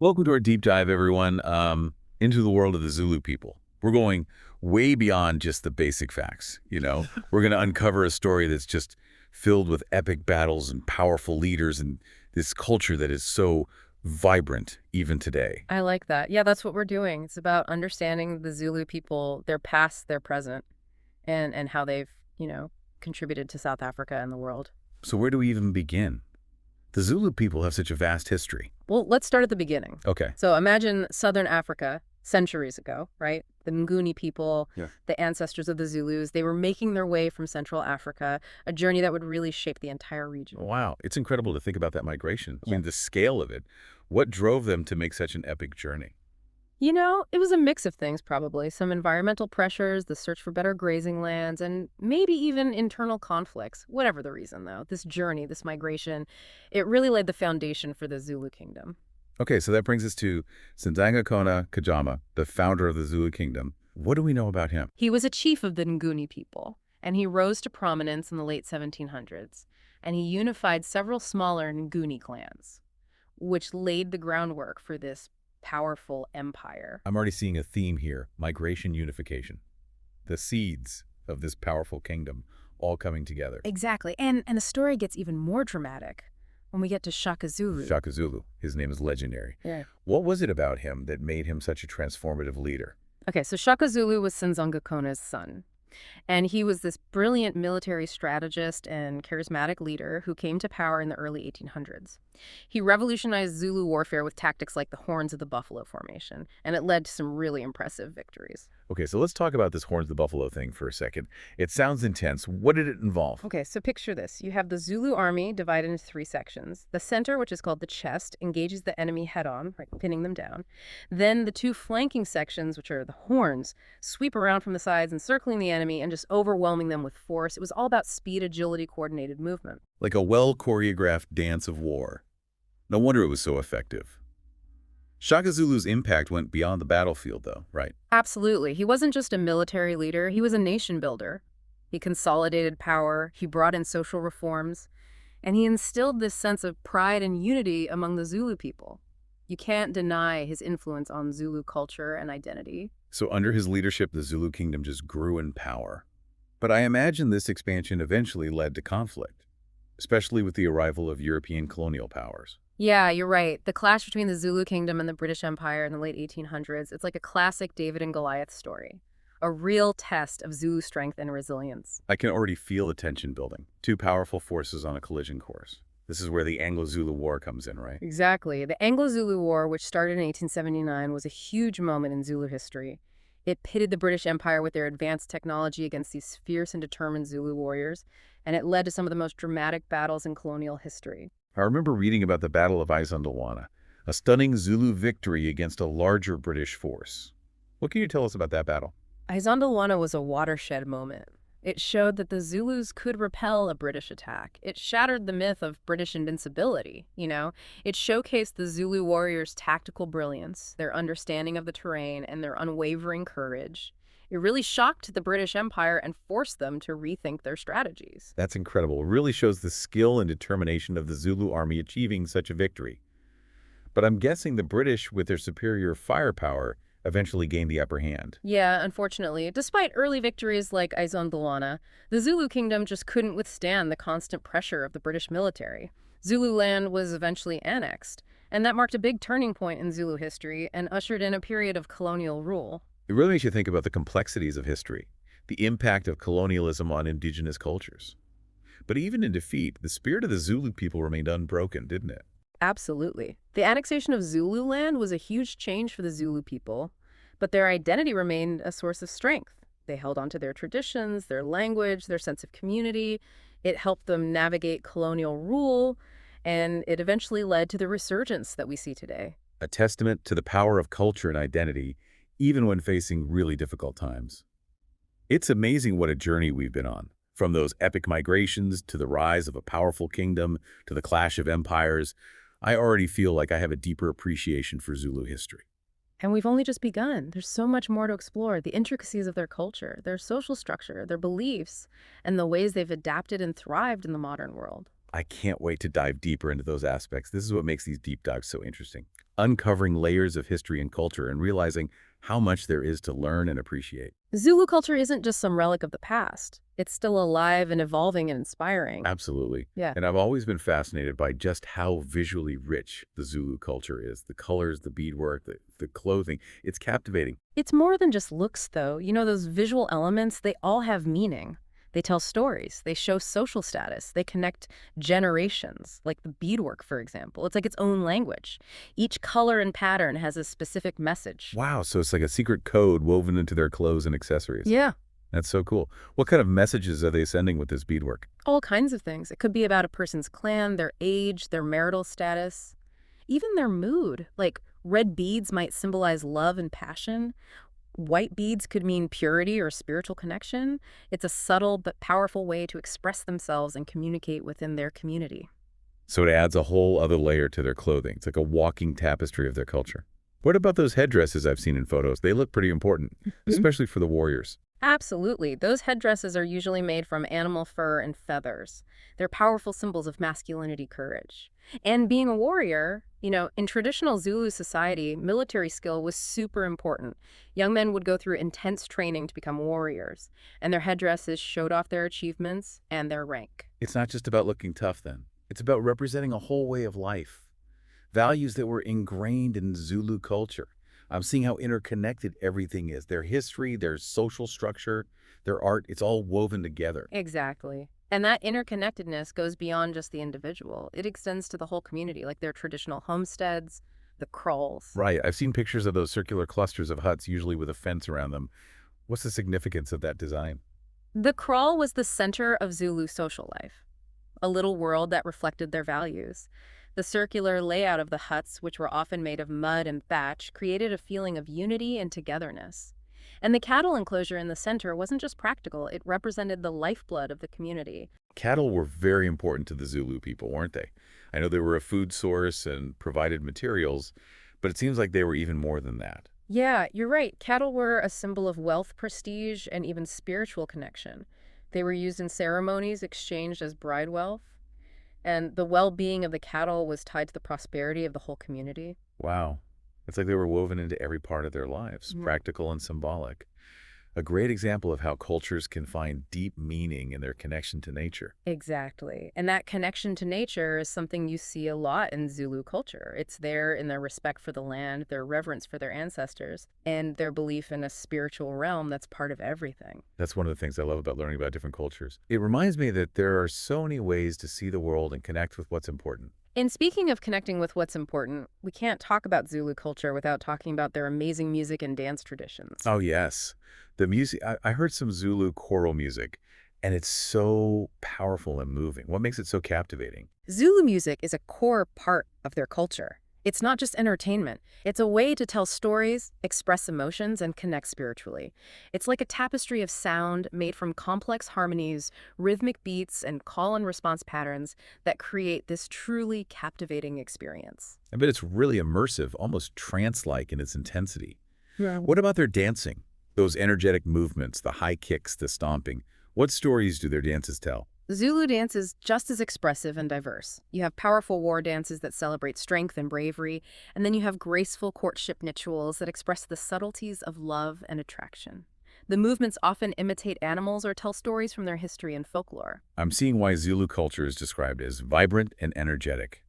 Welcome to our deep dive, everyone, into the world of the Zulu people. We're going way beyond just the basic facts, you know? We're going to uncover a story that's just filled with epic battles and powerful leaders and this culture that is so vibrant even today. I like that. Yeah, that's what we're doing. It's about understanding the Zulu people, their past, their present, and how they've, contributed to South Africa and the world. So where do we even begin? The Zulu people have such a vast history. Well, let's start at the beginning. Okay. So imagine Southern Africa centuries ago, right? The Nguni people, Yeah. the ancestors of the Zulus, they were making their way from Central Africa, a journey that would really shape the entire region. Wow. It's incredible to think about that migration. I Yeah. mean, the scale of it. What drove them to make such an epic journey? It was a mix of things, probably. Some environmental pressures, the search for better grazing lands, and maybe even internal conflicts. Whatever the reason, though, this journey, this migration, it really laid the foundation for the Zulu kingdom. Okay, so that brings us to Senzangakona Kajama, the founder of the Zulu kingdom. What do we know about him? He was a chief of the Nguni people, and he rose to prominence in the late 1700s, and he unified several smaller Nguni clans, which laid the groundwork for this powerful empire. I'm already seeing a theme here, migration unification. The seeds of this powerful kingdom all coming together. Exactly, and the story gets even more dramatic when we get to Shaka Zulu. Shaka Zulu, his name is legendary. Yeah. What was it about him that made him such a transformative leader? Okay, so Shaka Zulu was Senzangakona's son. And he was this brilliant military strategist and charismatic leader who came to power in the early 1800s. He revolutionized Zulu warfare with tactics like the Horns of the Buffalo formation, and it led to some really impressive victories. Okay, so let's talk about this Horns of the Buffalo thing for a second. It sounds intense. What did it involve? Okay, so picture this. You have the Zulu army divided into three sections. The center, which is called the chest, engages the enemy head-on, right, pinning them down. Then the two flanking sections, which are the horns, sweep around from the sides, encircling the enemy and just overwhelming them with force. It was all about speed, agility, coordinated movement. Like a well-choreographed dance of war. No wonder it was so effective. Shaka Zulu's impact went beyond the battlefield, though, right? Absolutely. He wasn't just a military leader, he was a nation builder. He consolidated power, he brought in social reforms, and he instilled this sense of pride and unity among the Zulu people. You can't deny his influence on Zulu culture and identity. So under his leadership, the Zulu kingdom just grew in power. But I imagine this expansion eventually led to conflict, especially with the arrival of European colonial powers. Yeah, you're right. The clash between the Zulu kingdom and the British Empire in the late 1800s, it's like a classic David and Goliath story. A real test of Zulu strength and resilience. I can already feel the tension building. Two powerful forces on a collision course. This is where the Anglo-Zulu War comes in, right? Exactly. The Anglo-Zulu War, which started in 1879, was a huge moment in Zulu history. It pitted the British Empire with their advanced technology against these fierce and determined Zulu warriors, and it led to some of the most dramatic battles in colonial history. I remember reading about the Battle of Isandlwana, a stunning Zulu victory against a larger British force. What can you tell us about that battle? Isandlwana was a watershed moment. It showed that the Zulus could repel a British attack. It shattered the myth of British invincibility. It showcased the Zulu warriors' tactical brilliance, their understanding of the terrain, and their unwavering courage. It really shocked the British Empire and forced them to rethink their strategies. That's incredible. It really shows the skill and determination of the Zulu army achieving such a victory. But I'm guessing the British, with their superior firepower, eventually gained the upper hand. Yeah, unfortunately, despite early victories like Isandlwana, the Zulu kingdom just couldn't withstand the constant pressure of the British military. Zululand was eventually annexed, and that marked a big turning point in Zulu history and ushered in a period of colonial rule. It really makes you think about the complexities of history, the impact of colonialism on indigenous cultures. But even in defeat, the spirit of the Zulu people remained unbroken, didn't it? Absolutely. The annexation of Zululand was a huge change for the Zulu people, but their identity remained a source of strength. They held on to their traditions, their language, their sense of community. It helped them navigate colonial rule, and it eventually led to the resurgence that we see today. A testament to the power of culture and identity, even when facing really difficult times. It's amazing what a journey we've been on. From those epic migrations to the rise of a powerful kingdom to the clash of empires, I already feel like I have a deeper appreciation for Zulu history. And we've only just begun. There's so much more to explore. The intricacies of their culture, their social structure, their beliefs, and the ways they've adapted and thrived in the modern world. I can't wait to dive deeper into those aspects. This is what makes these deep dives so interesting. Uncovering layers of history and culture and realizing how much there is to learn and appreciate. Zulu culture isn't just some relic of the past. It's still alive and evolving and inspiring. Absolutely. Yeah. And I've always been fascinated by just how visually rich the Zulu culture is. The colors, the beadwork, the clothing. It's captivating. It's more than just looks, though. You know, those visual elements, they all have meaning. They tell stories. They show social status. They connect generations, like the beadwork, for example. It's like its own language. Each color and pattern has a specific message. Wow, so it's like a secret code woven into their clothes and accessories. Yeah, That's so cool. What kind of messages are they sending with this beadwork? all kinds of things. It could be about a person's clan, their age, their marital status, even their mood. Like red beads might symbolize love and passion. White beads could mean purity or spiritual connection. It's a subtle but powerful way to express themselves and communicate within their community. So it adds a whole other layer to their clothing. It's like a walking tapestry of their culture. What about those headdresses I've seen in photos? They look pretty important, especially for the warriors. Absolutely. Those headdresses are usually made from animal fur and feathers. They're powerful symbols of masculinity, courage. And being a warrior, you know, in traditional Zulu society, military skill was super important. Young men would go through intense training to become warriors, and their headdresses showed off their achievements and their rank. It's not just about looking tough then. It's about representing a whole way of life. Values that were ingrained in Zulu culture. I'm seeing how interconnected everything is. Their history, their social structure, their art, it's all woven together. Exactly. And that interconnectedness goes beyond just the individual. It extends to the whole community, like their traditional homesteads, the krauls. Right. I've seen pictures of those circular clusters of huts, usually with a fence around them. What's the significance of that design? The kraal was the center of Zulu social life, a little world that reflected their values. The circular layout of the huts, which were often made of mud and thatch, created a feeling of unity and togetherness. And the cattle enclosure in the center wasn't just practical, it represented the lifeblood of the community. Cattle were very important to the Zulu people, weren't they? I know they were a food source and provided materials, but it seems like they were even more than that. Yeah, you're right. Cattle were a symbol of wealth, prestige, and even spiritual connection. They were used in ceremonies exchanged as bride wealth, and the well-being of the cattle was tied to the prosperity of the whole community. Wow. It's like they were woven into every part of their lives, practical and symbolic. A great example of how cultures can find deep meaning in their connection to nature. Exactly. And that connection to nature is something you see a lot in Zulu culture. It's there in their respect for the land, their reverence for their ancestors, and their belief in a spiritual realm that's part of everything. That's one of the things I love about learning about different cultures. It reminds me that there are so many ways to see the world and connect with what's important. And speaking of connecting with what's important, we can't talk about Zulu culture without talking about their amazing music and dance traditions. Oh, yes. The music, I heard some Zulu choral music, and it's so powerful and moving. What makes it so captivating? Zulu music is a core part of their culture. It's not just entertainment. It's a way to tell stories, express emotions, and connect spiritually. It's like a tapestry of sound made from complex harmonies, rhythmic beats, and call and response patterns that create this truly captivating experience. I bet it's really immersive, almost trance-like in its intensity. Yeah. What about their dancing? Those energetic movements, the high kicks, the stomping. What stories do their dances tell? Zulu dance is just as expressive and diverse. You have powerful war dances that celebrate strength and bravery, and then you have graceful courtship rituals that express the subtleties of love and attraction. The movements often imitate animals or tell stories from their history and folklore. I'm seeing why Zulu culture is described as vibrant and energetic.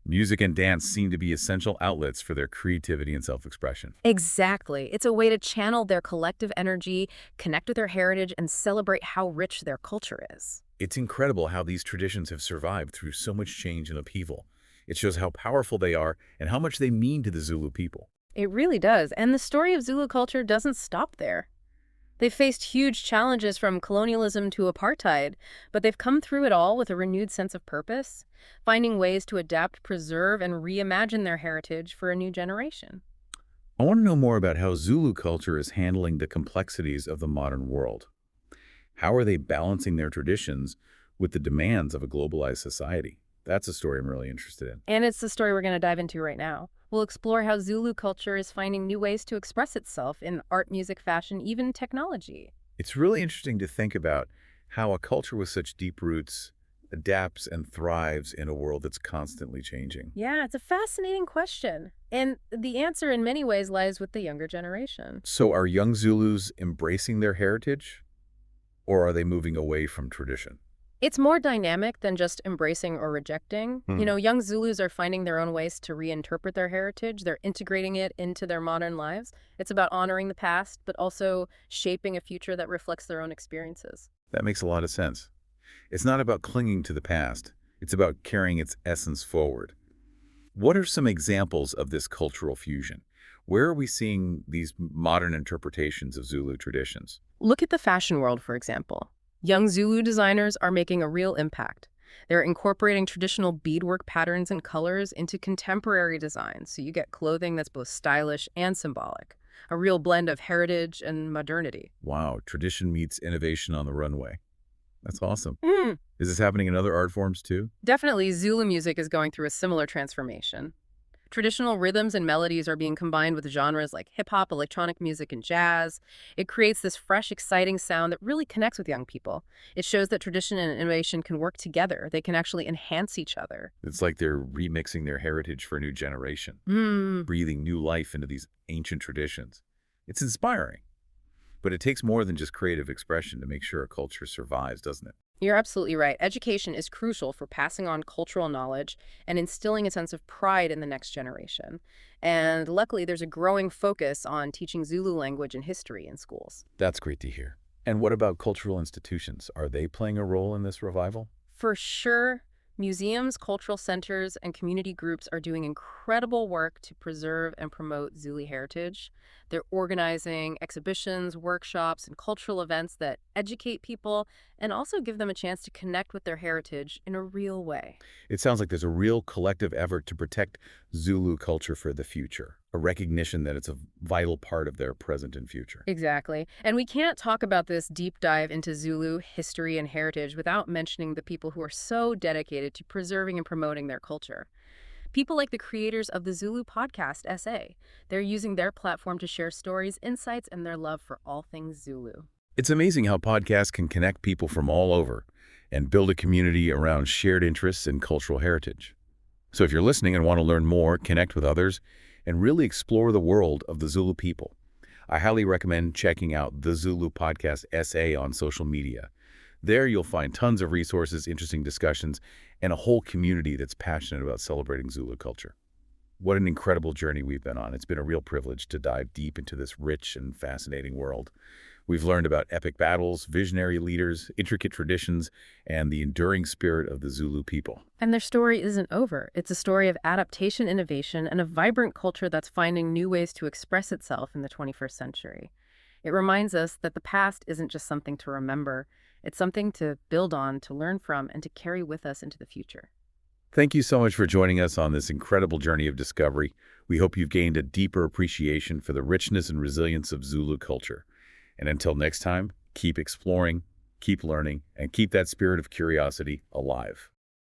Music and dance seem to be essential outlets for their creativity and self-expression. Exactly. It's a way to channel their collective energy, connect with their heritage, and celebrate how rich their culture is. It's incredible how these traditions have survived through so much change and upheaval. It shows how powerful they are and how much they mean to the Zulu people. It really does. And the story of Zulu culture doesn't stop there. They've faced huge challenges from colonialism to apartheid, but they've come through it all with a renewed sense of purpose, finding ways to adapt, preserve, and reimagine their heritage for a new generation. I want to know more about how Zulu culture is handling the complexities of the modern world. How are they balancing their traditions with the demands of a globalized society? That's a story I'm really interested in. And it's the story we're going to dive into right now. We'll explore how Zulu culture is finding new ways to express itself in art, music, fashion, even technology. It's really interesting to think about how a culture with such deep roots adapts and thrives in a world that's constantly changing? Yeah, it's a fascinating question. And the answer in many ways lies with the younger generation. So are young Zulus embracing their heritage, or are they moving away from tradition? It's more dynamic than just embracing or rejecting. Hmm. Young Zulus are finding their own ways to reinterpret their heritage. They're integrating it into their modern lives. It's about honoring the past, but also shaping a future that reflects their own experiences. That makes a lot of sense. It's not about clinging to the past. It's about carrying its essence forward. What are some examples of this cultural fusion? Where are we seeing these modern interpretations of Zulu traditions? Look at the fashion world, for example. Young Zulu designers are making a real impact. They're incorporating traditional beadwork patterns and colors into contemporary designs, so you get clothing that's both stylish and symbolic, a real blend of heritage and modernity. Wow, tradition meets innovation on the runway. That's awesome. Mm. Is this happening in other art forms too? Definitely, Zulu music is going through a similar transformation. Traditional rhythms and melodies are being combined with genres like hip-hop, electronic music, and jazz. It creates this fresh, exciting sound that really connects with young people. It shows that tradition and innovation can work together. They can actually enhance each other. It's like they're remixing their heritage for a new generation, Mm. breathing new life into these ancient traditions. It's inspiring, but it takes more than just creative expression to make sure a culture survives, doesn't it? You're absolutely right. Education is crucial for passing on cultural knowledge and instilling a sense of pride in the next generation. And luckily, there's a growing focus on teaching Zulu language and history in schools. That's great to hear. And what about cultural institutions? Are they playing a role in this revival? For sure, museums, cultural centers, and community groups are doing incredible work to preserve and promote Zulu heritage. They're organizing exhibitions, workshops, and cultural events that educate people and also give them a chance to connect with their heritage in a real way. It sounds like there's a real collective effort to protect Zulu culture for the future, a recognition that it's a vital part of their present and future. Exactly. And we can't talk about this deep dive into Zulu history and heritage without mentioning the people who are so dedicated to preserving and promoting their culture. People like the creators of the Zulu Podcast SA. They're using their platform to share stories, insights, and their love for all things Zulu. It's amazing how podcasts can connect people from all over and build a community around shared interests and cultural heritage. So if you're listening and want to learn more, connect with others, and really explore the world of the Zulu people, I highly recommend checking out the Zulu Podcast SA on social media. There you'll find tons of resources, interesting discussions, and a whole community that's passionate about celebrating Zulu culture. What an incredible journey we've been on. It's been a real privilege to dive deep into this rich and fascinating world. We've learned about epic battles, visionary leaders, intricate traditions, and the enduring spirit of the Zulu people. And their story isn't over. It's a story of adaptation, innovation, and a vibrant culture that's finding new ways to express itself in the 21st century. It reminds us that the past isn't just something to remember. It's something to build on, to learn from, and to carry with us into the future. Thank you so much for joining us on this incredible journey of discovery. We hope you've gained a deeper appreciation for the richness and resilience of Zulu culture. And until next time, keep exploring, keep learning, and keep that spirit of curiosity alive.